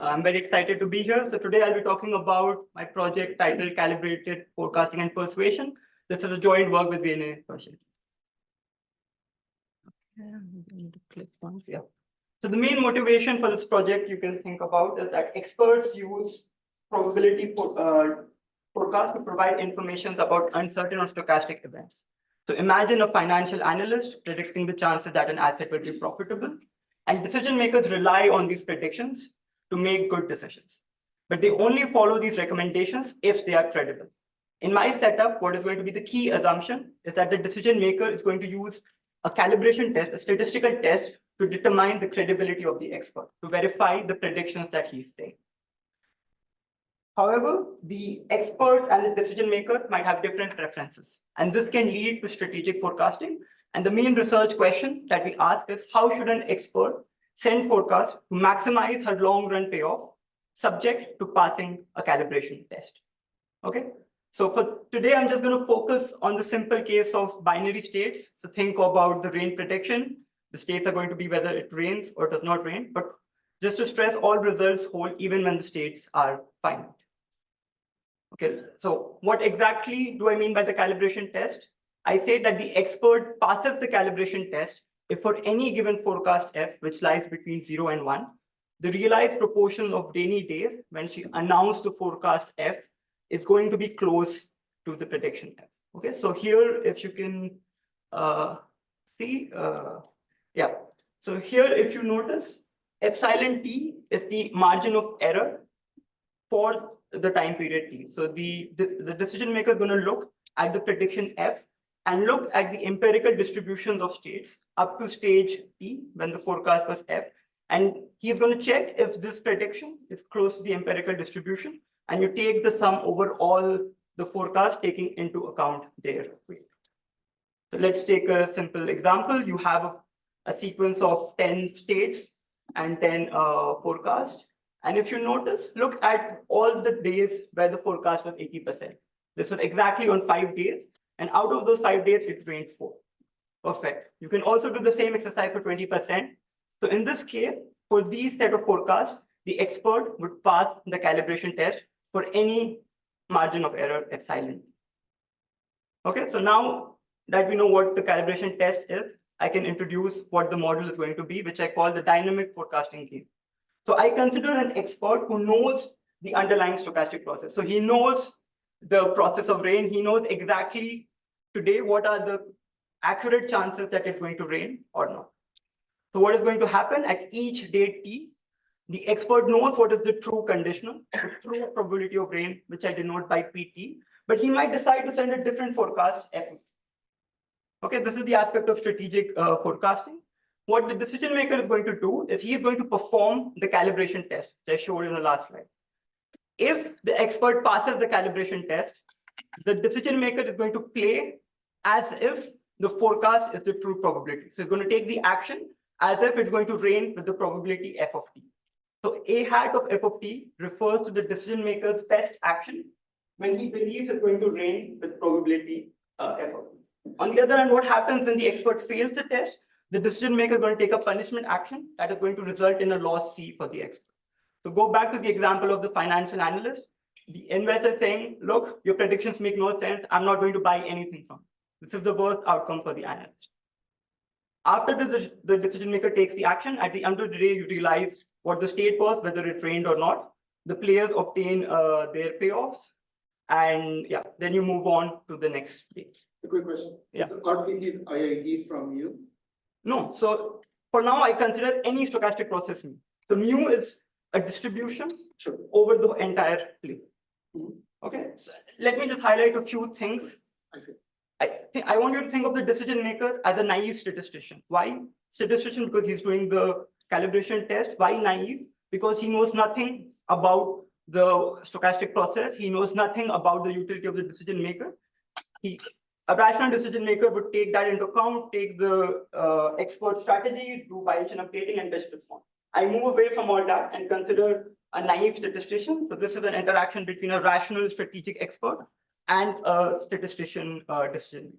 I'm very excited to be here. So today I'll be talking about my project titled Calibrated Forecasting and Persuasion. This is a joint work with Vianney. Yeah. So the main motivation for this project you can think about is that experts use probability forecast to provide information about uncertain or stochastic events. So imagine a financial analyst predicting the chances that an asset will be profitable, and decision makers rely on these predictions to make good decisions. But they only follow these recommendations if they are credible. In my setup, what is going to be the key assumption is that the decision maker is going to use a calibration test, a statistical test, to determine the credibility of the expert, to verify the predictions that he's saying. However, the expert and the decision maker might have different preferences, and this can lead to strategic forecasting. And the main research question that we ask is, how should an expert send forecasts to maximize her long-run payoff, subject to passing a calibration test? Okay, so for today, I'm just going to focus on the simple case of binary states. So think about the rain prediction. The states are going to be whether it rains or does not rain, but just to stress, all results hold even when the states are finite. Okay, so what exactly do I mean by the calibration test? I say that the expert passes the calibration test if for any given forecast F, which lies between 0 and 1, the realized proportion of rainy days when she announced the forecast F is going to be close to the prediction F. Okay, so here, if you can see, yeah. So here, if you notice, epsilon t is the margin of error for the time period t. So the decision maker is going to look at the prediction F and look at the empirical distributions of states up to stage t when the forecast was F. And he's going to check if this prediction is close to the empirical distribution. And you take the sum over all the forecast, taking into account their weight. So let's take a simple example. You have a sequence of 10 states and 10 forecasts. And if you notice, look at all the days where the forecast was 80%. This was exactly on 5 days. And out of those 5 days, it rained 4. Perfect. You can also do the same exercise for 20%. So in this case, for these set of forecasts, the expert would pass the calibration test for any margin of error epsilon. Okay, so now that we know what the calibration test is, I can introduce what the model is going to be, which I call the dynamic forecasting game. So I consider an expert who knows the underlying stochastic process. So he knows the process of rain. He knows exactly today what are the accurate chances that it's going to rain or not. So what is going to happen at each date t, the expert knows what is the true conditional, the true probability of rain, which I denote by pt, but he might decide to send a different forecast f. Okay, this is the aspect of strategic forecasting. What the decision maker is going to do is he is going to perform the calibration test that I showed in the last slide. If the expert passes the calibration test, the decision maker is going to play as if the forecast is the true probability. So it's going to take the action as if it's going to rain with the probability f of t. So a hat of f of t refers to the decision maker's best action when he believes it's going to rain with probability f of t. On the other hand, what happens when the expert fails the test? The decision maker is going to take a punishment action that is going to result in a loss C for the expert. So go back to the example of the financial analyst. The investor saying, look, your predictions make no sense. I'm not going to buy anything from you. This is the worst outcome for the analyst. After the decision maker takes the action, at the end of the day, you realize what the state was, whether it rained or not. The players obtain their payoffs. And yeah, then you move on to the next stage. A quick question. Yeah. So are these IIDs from you? No. So for now, I consider any stochastic process mu. So mu is a distribution over the entire plane. Okay. So let me just highlight a few things. I see. I want you to think of the decision maker as a naive statistician. Why statistician? Because he's doing the calibration test. Why naive? Because he knows nothing about the stochastic process. He knows nothing about the utility of the decision maker. A rational decision maker would take that into account, take the expert strategy, do violation updating, and best response. I move away from all that and consider a naive statistician. So this is an interaction between a rational strategic expert and a statistician decision maker.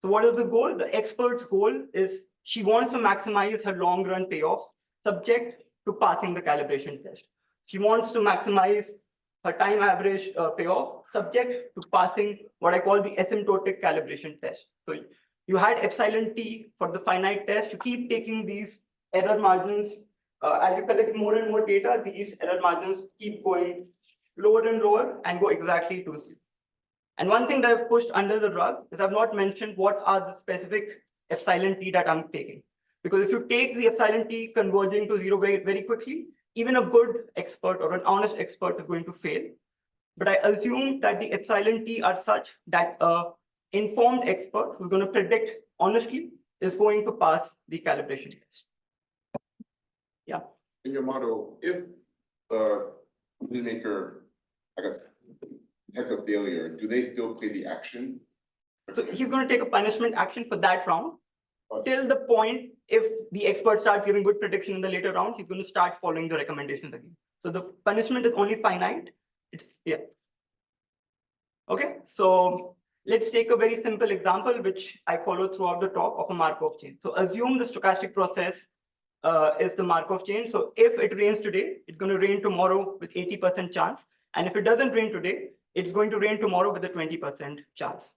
So what is the goal? The expert's goal is she wants to maximize her long-run payoffs, subject to passing the calibration test. She wants to maximize her time average payoff subject to passing what I call the asymptotic calibration test. So you had epsilon t for the finite test. You keep taking these error margins. As you collect more and more data, these error margins keep going lower and lower and go exactly to 0. And one thing that I've pushed under the rug is I've not mentioned what are the specific epsilon t that I'm taking. Because if you take the epsilon t converging to 0 very, very quickly, even a good expert or an honest expert is going to fail. But I assume that the epsilon t are such that an informed expert who's going to predict honestly is going to pass the calibration test. Yeah. In your model, if the maker, I guess, detects a failure, do they still play the action? So he's going to take a punishment action for that round. Till the point, if the expert starts giving good prediction in the later round, he's going to start following the recommendations again. So the punishment is only finite. It's, yeah. Okay, so let's take a very simple example, which I follow throughout the talk of a Markov chain. So assume the stochastic process is the Markov chain. So if it rains today, it's going to rain tomorrow with 80% chance. And if it doesn't rain today, it's going to rain tomorrow with a 20% chance.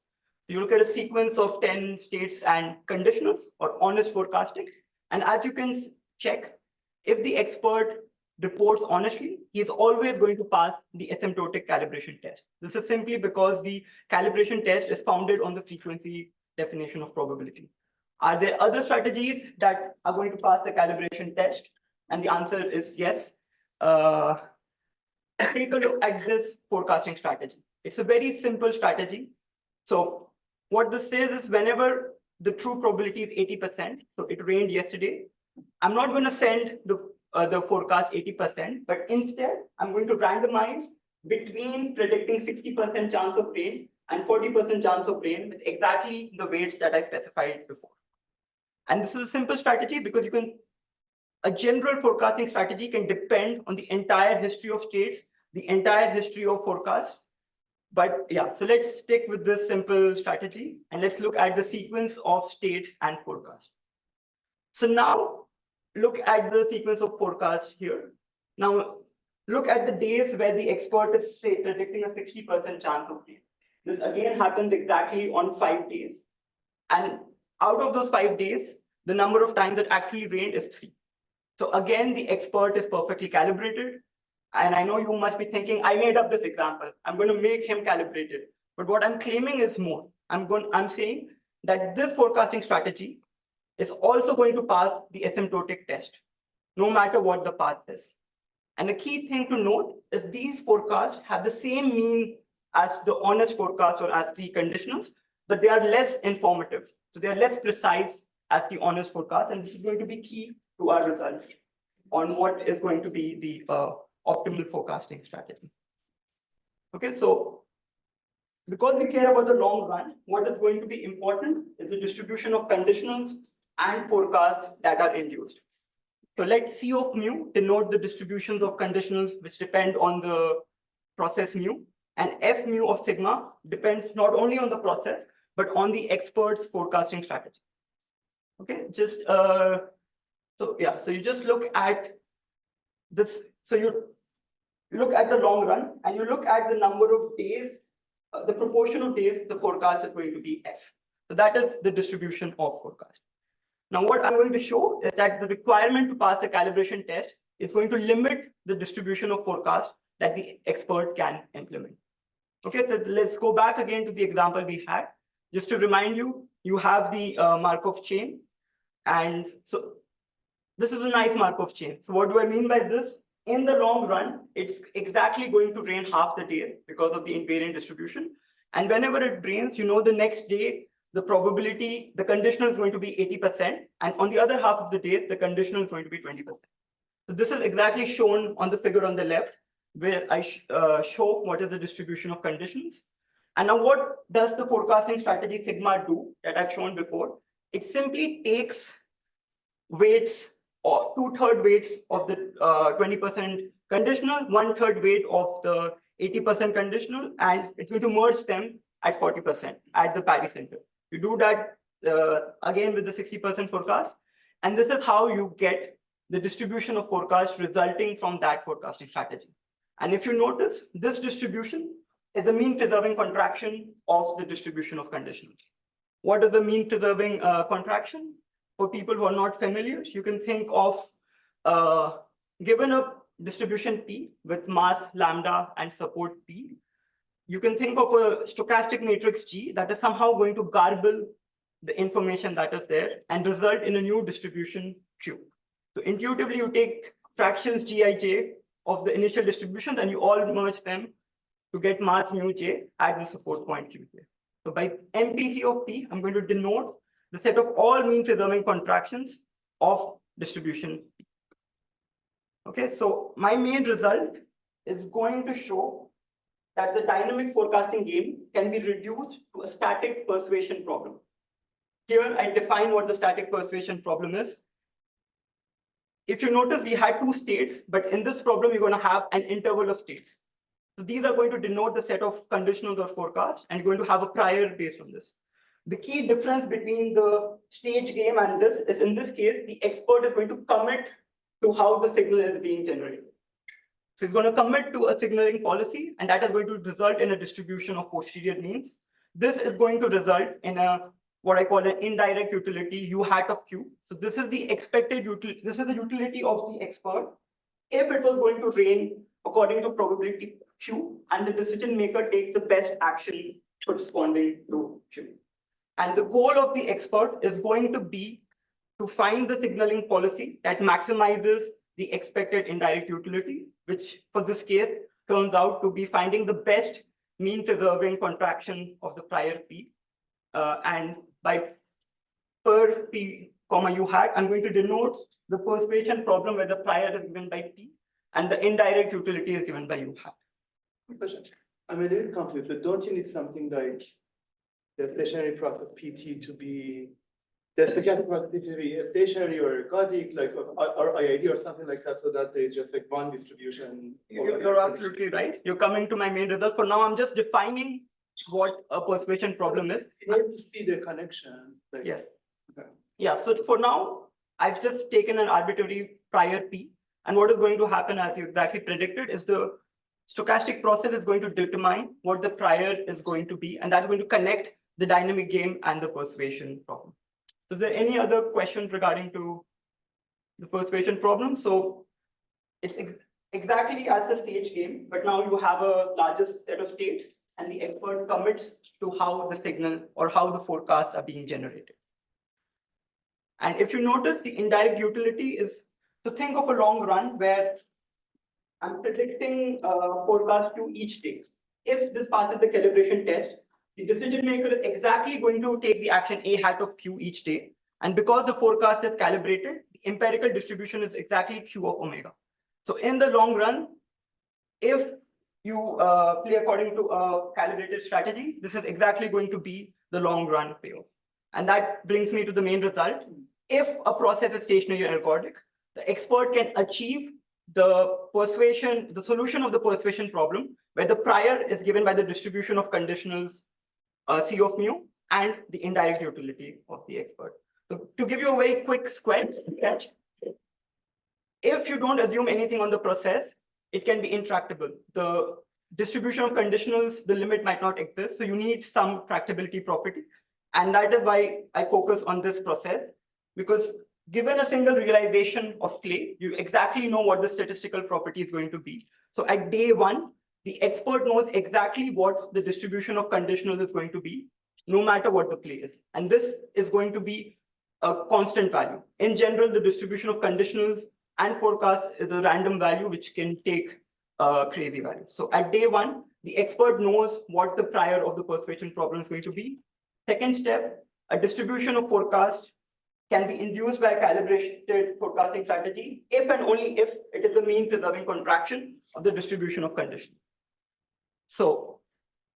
You look at a sequence of 10 states and conditionals or honest forecasting. And as you can check, if the expert reports honestly, he's always going to pass the asymptotic calibration test. This is simply because the calibration test is founded on the frequency definition of probability. Are there other strategies that are going to pass the calibration test? And the answer is yes. Take a look at this forecasting strategy. It's a very simple strategy. So what this says is whenever the true probability is 80%, so it rained yesterday, I'm not going to send the forecast 80%, but instead I'm going to randomize between predicting 60% chance of rain and 40% chance of rain with exactly the weights that I specified before. And this is a simple strategy because a general forecasting strategy can depend on the entire history of states, the entire history of forecast. But yeah, so let's stick with this simple strategy and let's look at the sequence of states and forecast. So now look at the sequence of forecast here. Now look at the days where the expert is say predicting a 60% chance of rain. This again happens exactly on 5 days. And out of those 5 days, the number of times that actually rained is 3. So again, the expert is perfectly calibrated. And I know you must be thinking, I made up this example. I'm going to make him calibrated. But what I'm claiming is more. I'm saying that this forecasting strategy is also going to pass the asymptotic test, no matter what the path is. And the key thing to note is these forecasts have the same mean as the honest forecast or as the conditionals, but they are less informative. So they are less precise as the honest forecast. And this is going to be key to our results on what is going to be the optimal forecasting strategy. Okay, so because we care about the long run, what is going to be important is the distribution of conditionals and forecasts that are induced. So let C of mu denote the distributions of conditionals which depend on the process mu, and F mu of sigma depends not only on the process, but on the expert's forecasting strategy. Okay, just so you just look at this. So you look at the long run and you look at the number of days, the proportion of days the forecast is going to be F. So that is the distribution of forecast. Now, what I'm going to show is that the requirement to pass a calibration test is going to limit the distribution of forecast that the expert can implement. Okay, so let's go back again to the example we had. Just to remind you, you have the Markov chain. And so this is a nice Markov chain. So what do I mean by this? In the long run, it's exactly going to rain half the days because of the invariant distribution. And whenever it rains, you know the next day, the probability, the conditional is going to be 80%. And on the other half of the days, the conditional is going to be 20%. So this is exactly shown on the figure on the left, where I show what is the distribution of conditions. And now what does the forecasting strategy sigma do that I've shown before? It simply takes weights or 2/3 weights of the 20% conditional, 1/3 weight of the 80% conditional, and it's going to merge them at 40% at the Paris center. You do that again with the 60% forecast. And this is how you get the distribution of forecast resulting from that forecasting strategy. And if you notice, this distribution is the mean preserving contraction of the distribution of conditionals. What is the mean preserving contraction? For people who are not familiar, you can think of given a distribution P with mass lambda and support P, you can think of a stochastic matrix G that is somehow going to garble the information that is there and result in a new distribution Q. So intuitively, you take fractions Gij of the initial distributions and you all merge them to get mass mu J at the support point Qj. So by MPC of P, I'm going to denote the set of all mean preserving contractions of distribution P. Okay, so my main result is going to show that the dynamic forecasting game can be reduced to a static persuasion problem. Here, I define what the static persuasion problem is. If you notice, we had two states, but in this problem, you're going to have an interval of states. So these are going to denote the set of conditionals or forecasts, and you're going to have a prior based on this. The key difference between the stage game and this is, in this case, the expert is going to commit to how the signal is being generated. So he's going to commit to a signaling policy, and that is going to result in a distribution of posterior means. This is going to result in a what I call an indirect utility U hat of Q. So this is the expected utility. This is the utility of the expert if it was going to rain according to probability Q, and the decision maker takes the best action corresponding to Q. And the goal of the expert is going to be to find the signaling policy that maximizes the expected indirect utility, which for this case turns out to be finding the best mean preserving contraction of the prior P. And by per P comma U hat, I'm going to denote the persuasion problem where the prior is given by P and the indirect utility is given by U hat. Question. I'm a little confused, but don't you need something like the stationary process PT to be, the stochastic process PT to be a stationary or ergodic, like, or IID or something like that, so that there's just like one distribution? You're absolutely right. You're coming to my main result. For now, I'm just defining what a persuasion problem is. In order to see the connection. Like, Yes. Okay. Yeah, so for now, I've just taken an arbitrary prior P. And what is going to happen, as you exactly predicted, is the stochastic process is going to determine what the prior is going to be, and that's going to connect the dynamic game and the persuasion problem. Is there any other questions regarding to the persuasion problem? So it's exactly as the stage game, but now you have a larger set of states, and the expert commits to how the signal or how the forecasts are being generated. And if you notice, the indirect utility is to think of a long run where I'm predicting forecast to each state. If this passes the calibration test, the decision maker is exactly going to take the action A hat of Q each day. And because the forecast is calibrated, the empirical distribution is exactly Q of omega. So in the long run, if you play according to a calibrated strategy, this is exactly going to be the long run payoff. And that brings me to the main result. If a process is stationary or ergodic, the expert can achieve the persuasion, the solution of the persuasion problem, where the prior is given by the distribution of conditionals C of mu and the indirect utility of the expert. So to give you a very quick sketch, if you don't assume anything on the process, it can be intractable. The distribution of conditionals, the limit might not exist. So you need some tractability property. And that is why I focus on this process, because given a single realization of clay, you exactly know what the statistical property is going to be. So at day one, the expert knows exactly what the distribution of conditionals is going to be, no matter what the play is. And this is going to be a constant value. In general, the distribution of conditionals and forecast is a random value which can take crazy values. So at day one, the expert knows what the prior of the persuasion problem is going to be. Second step, a distribution of forecast can be induced by a calibrated forecasting strategy if and only if it is the mean preserving contraction of the distribution of conditions. So,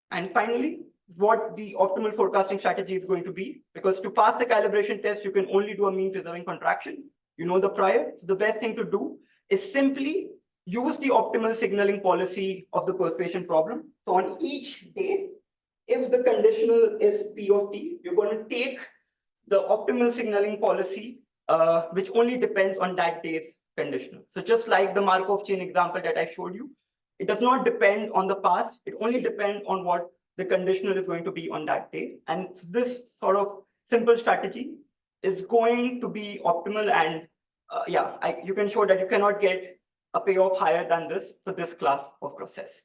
and finally, what the optimal forecasting strategy is going to be, because to pass the calibration test, you can only do a mean preserving contraction. You know the prior. So the best thing to do is simply use the optimal signaling policy of the persuasion problem. So on each day, if the conditional is P of T, you're going to take the optimal signaling policy which only depends on that day's conditional. So just like the Markov chain example that I showed you, it does not depend on the past. It only depends on what the conditional is going to be on that day. And this sort of simple strategy is going to be optimal. And you can show that you cannot get a payoff higher than this for this class of process.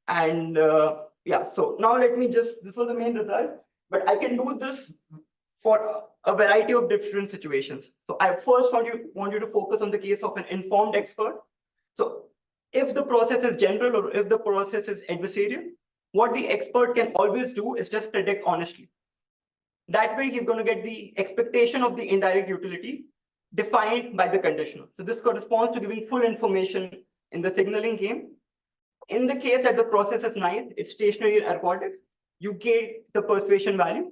And so now let me just, this was the main result, but I can do this for a variety of different situations. So I first want you to focus on the case of an informed expert. So if the process is general or if the process is adversarial, what the expert can always do is just predict honestly. That way, he's going to get the expectation of the indirect utility defined by the conditional. So this corresponds to giving full information in the signaling game. In the case that the process is nice, it's stationary and ergodic, you get the persuasion value.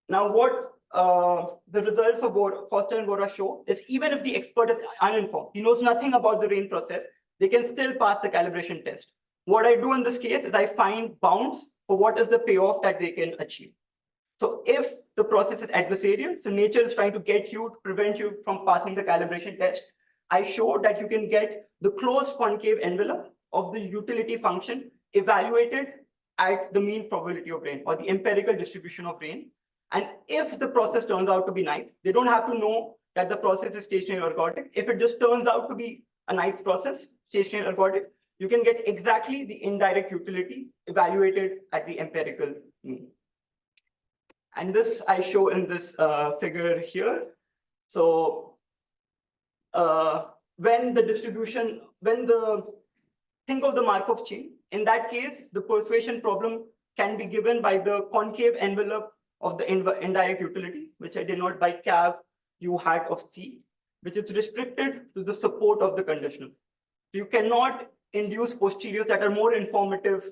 Now, what the results of Foster and Vora show is even if the expert is uninformed, he knows nothing about the Rain process, they can still pass the calibration test. What I do in this case is I find bounds for what is the payoff that they can achieve. So if the process is adversarial, so nature is trying to get you, to prevent you from passing the calibration test, I showed that you can get the closed concave envelope of the utility function evaluated at the mean probability of rain or the empirical distribution of rain. And if the process turns out to be nice, they don't have to know that the process is stationary or ergodic. If it just turns out to be a nice process, stationary or ergodic, you can get exactly the indirect utility evaluated at the empirical mean. And this I show in this figure here. So when the distribution, think of the Markov chain, in that case, the persuasion problem can be given by the concave envelope of the indirect utility, which I denote by cav u hat of C, which is restricted to the support of the conditional. So you cannot induce posteriors that are more informative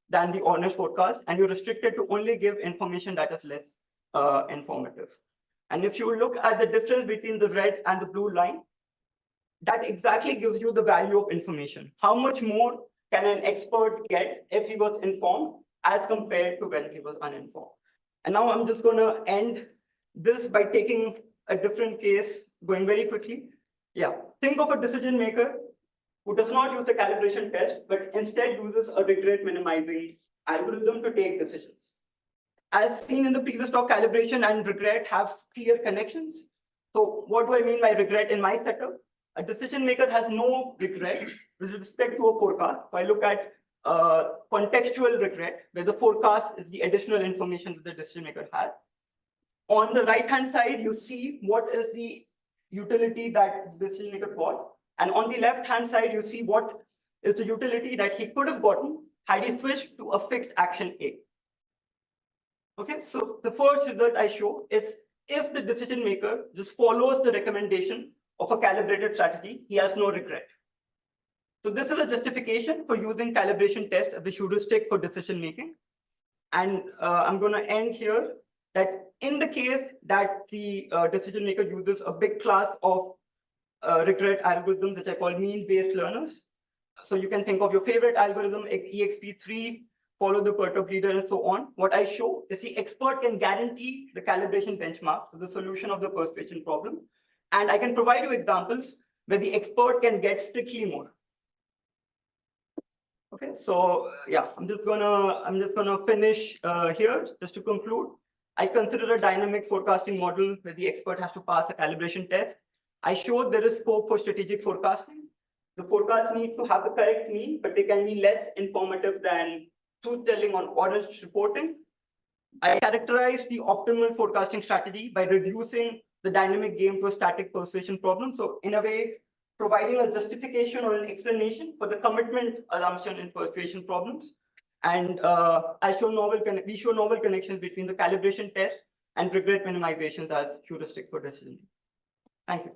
than the honest forecast, and you're restricted to only give information that is less informative. And if you look at the difference between the red and the blue line, that exactly gives you the value of information. How much more can an expert get if he was informed as compared to when he was uninformed? And now I'm just going to end this by taking a different case, going very quickly. Yeah, think of a decision maker who does not use the calibration test, but instead uses a regret minimizing algorithm to take decisions. As seen in the previous talk, calibration and regret have clear connections. So what do I mean by regret in my setup? A decision maker has no regret with respect to a forecast. So I look at contextual regret, where the forecast is the additional information that the decision maker has. On the right-hand side, you see what is the utility that the decision maker got. And on the left-hand side, you see what is the utility that he could have gotten had he switched to a fixed action A. Okay, so the first result I show is if the decision maker just follows the recommendation of a calibrated strategy, he has no regret. So this is a justification for using calibration test as the heuristic for decision making. And I'm going to end here that in the case that the decision maker uses a big class of regret algorithms, which I call mean-based learners. So you can think of your favorite algorithm, EC'24, follow the perturb leader, and so on. What I show is the expert can guarantee the calibration benchmark, so the solution of the persuasion problem. And I can provide you examples where the expert can get strictly more. Okay, so yeah, I'm just gonna finish here just to conclude. I consider a dynamic forecasting model where the expert has to pass a calibration test. I showed there is scope for strategic forecasting. The forecasts need to have the correct mean, but they can be less informative than truth-telling on honest reporting. I characterized the optimal forecasting strategy by reducing the dynamic game to a static persuasion problem. So in a way, providing a justification or an explanation for the commitment assumption in persuasion problems. And we show novel connections between the calibration test and regret minimizations as heuristic for decision. Thank you.